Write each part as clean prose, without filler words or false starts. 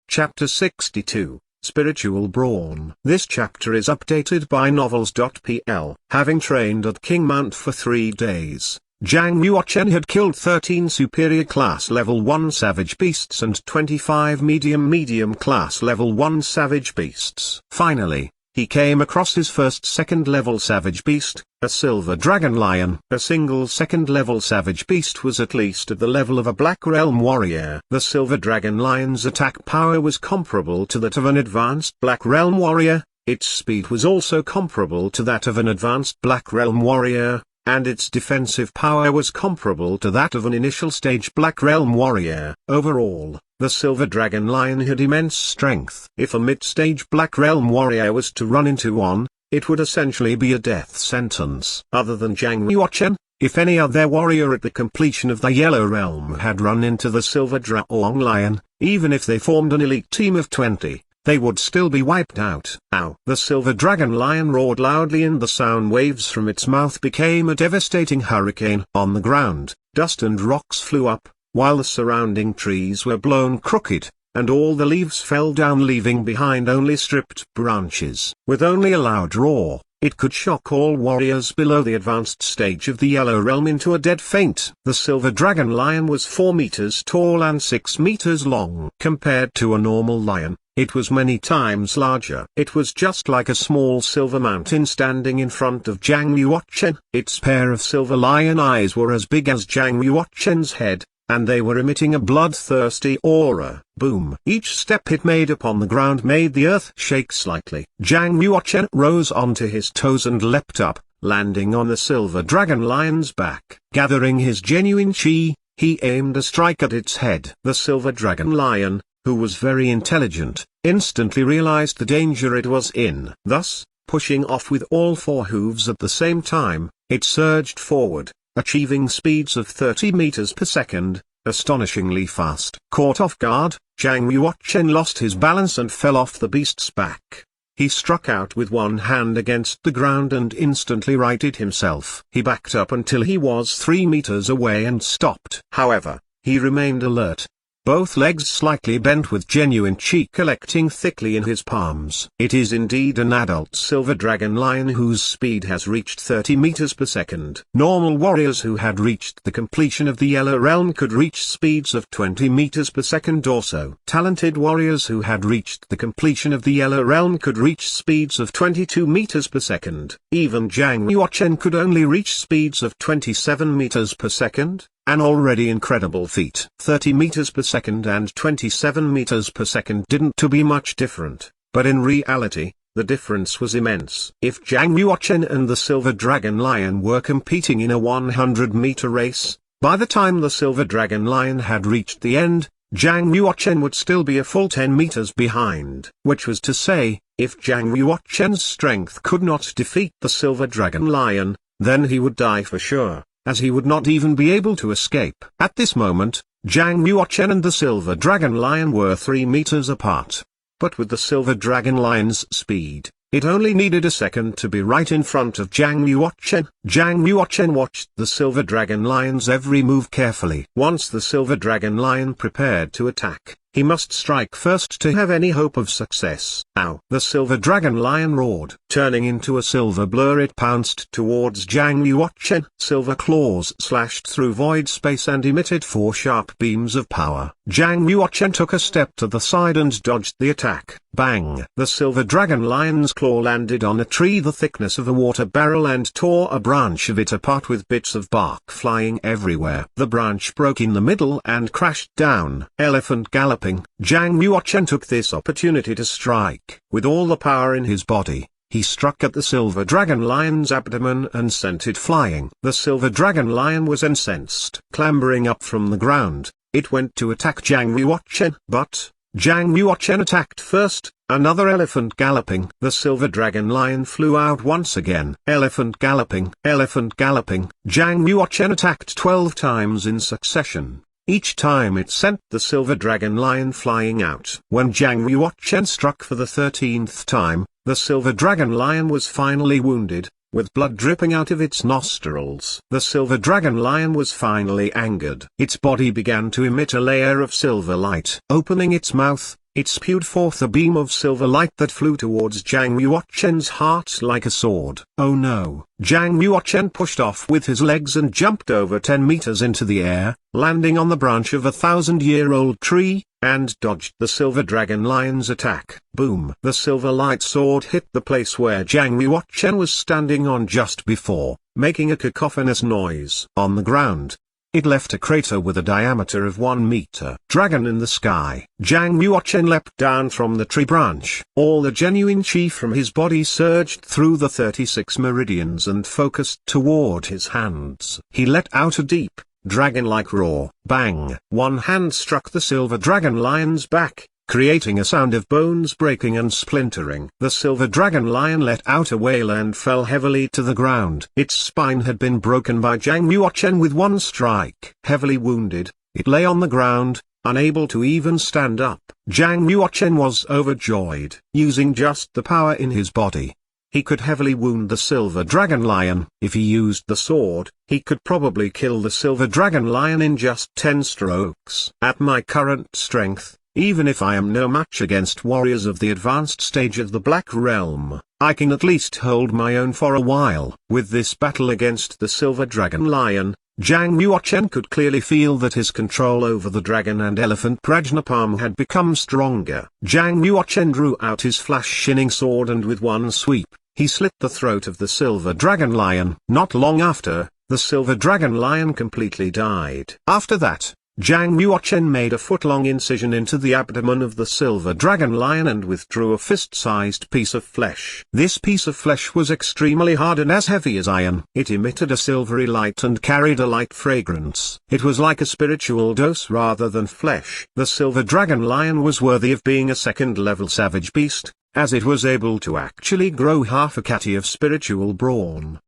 Chapter 62, Spiritual Brawn. This chapter is updated by novels.pl. Having trained at King Mount for 3 days, Zhang Yuochen had killed 13 superior class level 1 savage beasts and 25 medium class level 1 savage beasts. Finally, he came across his first second-level savage beast, a silver dragon lion. A single second-level savage beast was at least at the level of a Black Realm warrior. The silver dragon lion's attack power was comparable to that of an advanced Black Realm warrior, its speed was also comparable to that of an advanced Black Realm warrior, and its defensive power was comparable to that of an initial stage Black Realm warrior. Overall, the silver dragon lion had immense strength. If a mid-stage Black Realm warrior was to run into one, it would essentially be a death sentence. Other than Zhang Yuochen, if any other warrior at the completion of the Yellow Realm had run into the silver dragon lion, even if they formed an elite team of 20, they would still be wiped out. Ow! The silver dragon lion roared loudly and the sound waves from its mouth became a devastating hurricane. On the ground, dust and rocks flew up, while the surrounding trees were blown crooked, and all the leaves fell down leaving behind only stripped branches. With only a loud roar, it could shock all warriors below the advanced stage of the Yellow Realm into a dead faint. The silver dragon lion was 4 meters tall and 6 meters long. Compared to a normal lion, it was many times larger. It was just like a small silver mountain standing in front of Zhang Yuochen. Its pair of silver lion eyes were as big as Zhang Yuochen's head, and they were emitting a bloodthirsty aura. Boom! Each step it made upon the ground made the earth shake slightly. Zhang Yuochen rose onto his toes and leapt up, landing on the silver dragon lion's back. Gathering his genuine chi, he aimed a strike at its head. The silver dragon lion, who was very intelligent, instantly realized the danger it was in. Thus, pushing off with all 4 hooves at the same time, it surged forward, achieving speeds of 30 meters per second, astonishingly fast. Caught off guard, Zhang Yuochen lost his balance and fell off the beast's back. He struck out with one hand against the ground and instantly righted himself. He backed up until he was 3 meters away and stopped. However, he remained alert, both legs slightly bent with genuine chi collecting thickly in his palms. It is indeed an adult silver dragon lion whose speed has reached 30 meters per second. Normal warriors who had reached the completion of the Yellow Realm could reach speeds of 20 meters per second or so. Talented warriors who had reached the completion of the Yellow Realm could reach speeds of 22 meters per second. Even Zhang Yuochen could only reach speeds of 27 meters per second. An already incredible feat. 30 meters per second and 27 meters per second didn't to be much different, but in reality, the difference was immense. If Zhang Yuochen and the silver dragon lion were competing in a 100-meter race, by the time the silver dragon lion had reached the end, Zhang Yuochen would still be a full 10 meters behind. Which was to say, if Zhang Yuochen's strength could not defeat the silver dragon lion, then he would die for sure, as he would not even be able to escape. At this moment, Zhang Yuochen and the silver dragon lion were 3 meters apart. But with the silver dragon lion's speed, it only needed a second to be right in front of Zhang Yuochen. Zhang Yuochen watched the silver dragon lion's every move carefully. Once the silver dragon lion prepared to attack, he must strike first to have any hope of success. Ow! The silver dragon lion roared. Turning into a silver blur, it pounced towards Zhang Yuochen. Silver claws slashed through void space and emitted 4 sharp beams of power. Zhang Yuochen took a step to the side and dodged the attack. Bang! The silver dragon lion's claw landed on a tree the thickness of a water barrel and tore a branch of it apart with bits of bark flying everywhere. The branch broke in the middle and crashed down. Elephant galloping. Zhang Yuochen took this opportunity to strike. With all the power in his body, he struck at the silver dragon lion's abdomen and sent it flying. The silver dragon lion was incensed. Clambering up from the ground, it went to attack Zhang Yuochen. But Zhang Yuochen attacked first. Another elephant galloping. The silver dragon lion flew out once again. Elephant galloping. Elephant galloping. Zhang Yuochen attacked 12 times in succession. Each time it sent the silver dragon lion flying out. When Zhang Yuochen struck for the 13th time, the silver dragon lion was finally wounded, with blood dripping out of its nostrils. The silver dragon lion was finally angered. Its body began to emit a layer of silver light. Opening its mouth, It spewed forth a beam of silver light that flew towards Zhang Yuochen's heart like a sword. Oh no! Zhang Yuochen pushed off with his legs and jumped over 10 meters into the air, landing on the branch of a 1,000-year-old tree, and dodged the silver dragon lion's attack. Boom! The silver light sword hit the place where Zhang Yuochen was standing on just before, making a cacophonous noise. On the ground, it left a crater with a diameter of 1 meter. Dragon in the sky. Zhang Yuochen leapt down from the tree branch. All the genuine chi from his body surged through the 36 meridians and focused toward his hands. He let out a deep, dragon-like roar. Bang! One hand struck the silver dragon lion's back, creating a sound of bones breaking and splintering. The silver dragon lion let out a wail and fell heavily to the ground. Its spine had been broken by Zhang Yuochen with one strike. Heavily wounded, it lay on the ground, unable to even stand up. Zhang Yuochen was overjoyed. Using just the power in his body, he could heavily wound the silver dragon lion. If he used the sword, he could probably kill the silver dragon lion in just 10 strokes. At my current strength, even if I am no match against warriors of the advanced stage of the Black Realm, I can at least hold my own for a while. With this battle against the silver dragon lion, Zhang Yuochen could clearly feel that his control over the dragon and elephant Prajnapalm had become stronger. Zhang Yuochen drew out his flash-shining sword and with one sweep, he slit the throat of the silver dragon lion. Not long after, the silver dragon lion completely died. After that, Zhang Yuochen made a foot-long incision into the abdomen of the silver dragon lion and withdrew a fist-sized piece of flesh. This piece of flesh was extremely hard and as heavy as iron. It emitted a silvery light and carried a light fragrance. It was like a spiritual dose rather than flesh. The silver dragon lion was worthy of being a second-level savage beast, as it was able to actually grow half a kati of spiritual brawn.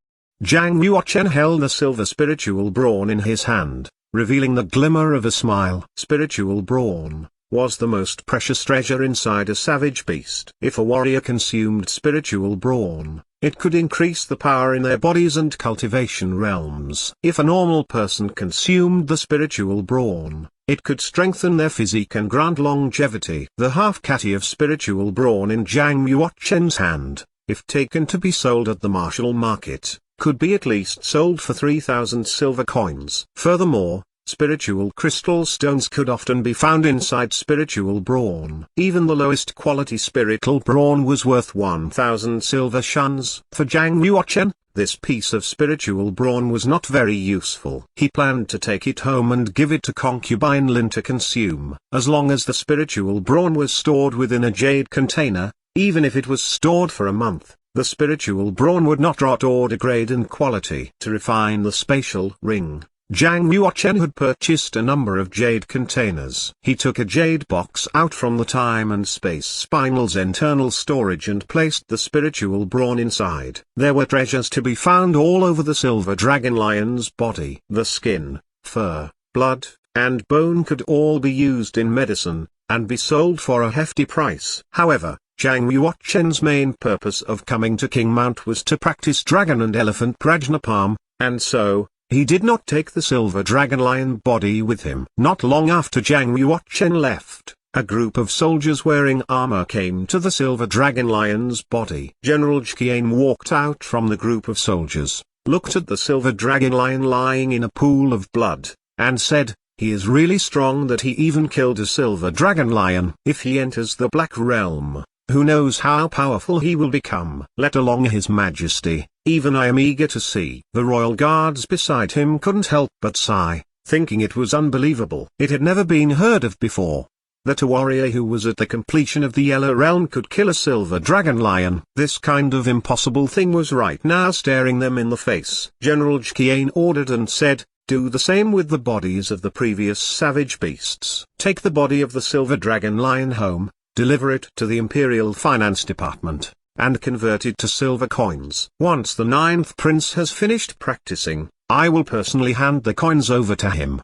Zhang Yuochen held the silver spiritual brawn in his hand, revealing the glimmer of a smile. Spiritual brawn was the most precious treasure inside a savage beast. If a warrior consumed spiritual brawn, it could increase the power in their bodies and cultivation realms. If a normal person consumed the spiritual brawn, it could strengthen their physique and grant longevity. The half kati of spiritual brawn in Zhang Yuochen's hand, if taken to be sold at the martial market, could be at least sold for 3,000 silver coins. Furthermore, spiritual crystal stones could often be found inside spiritual brawn. Even the lowest quality spiritual brawn was worth 1,000 silver shuns. For Zhang Yuochen, this piece of spiritual brawn was not very useful. He planned to take it home and give it to concubine Lin to consume. As long as the spiritual brawn was stored within a jade container, even if it was stored for a month, the spiritual brawn would not rot or degrade in quality. To refine the spatial ring, Zhang Yuochen had purchased a number of jade containers. He took a jade box out from the time and space spinal's internal storage and placed the spiritual brawn inside. There were treasures to be found all over the silver dragon lion's body. The skin, fur, blood, and bone could all be used in medicine, and be sold for a hefty price. However, Zhang Yuochen's main purpose of coming to King Mount was to practice dragon and elephant Prajnapalm, and so, he did not take the silver dragon lion body with him. Not long after Zhang Yuochen left, a group of soldiers wearing armor came to the silver dragon lion's body. General Zhiqian walked out from the group of soldiers, looked at the silver dragon lion lying in a pool of blood, and said, "He is really strong that he even killed a silver dragon lion. If he enters the Black Realm, who knows how powerful he will become. Let alone his majesty, even I am eager to see." The royal guards beside him couldn't help but sigh, thinking it was unbelievable. It had never been heard of before, that a warrior who was at the completion of the Yellow Realm could kill a silver dragon lion. This kind of impossible thing was right now staring them in the face. General Zhiqian ordered and said, "Do the same with the bodies of the previous savage beasts. Take the body of the silver dragon lion home, deliver it to the Imperial Finance Department, and convert it to silver coins. Once the 9th prince has finished practicing, I will personally hand the coins over to him."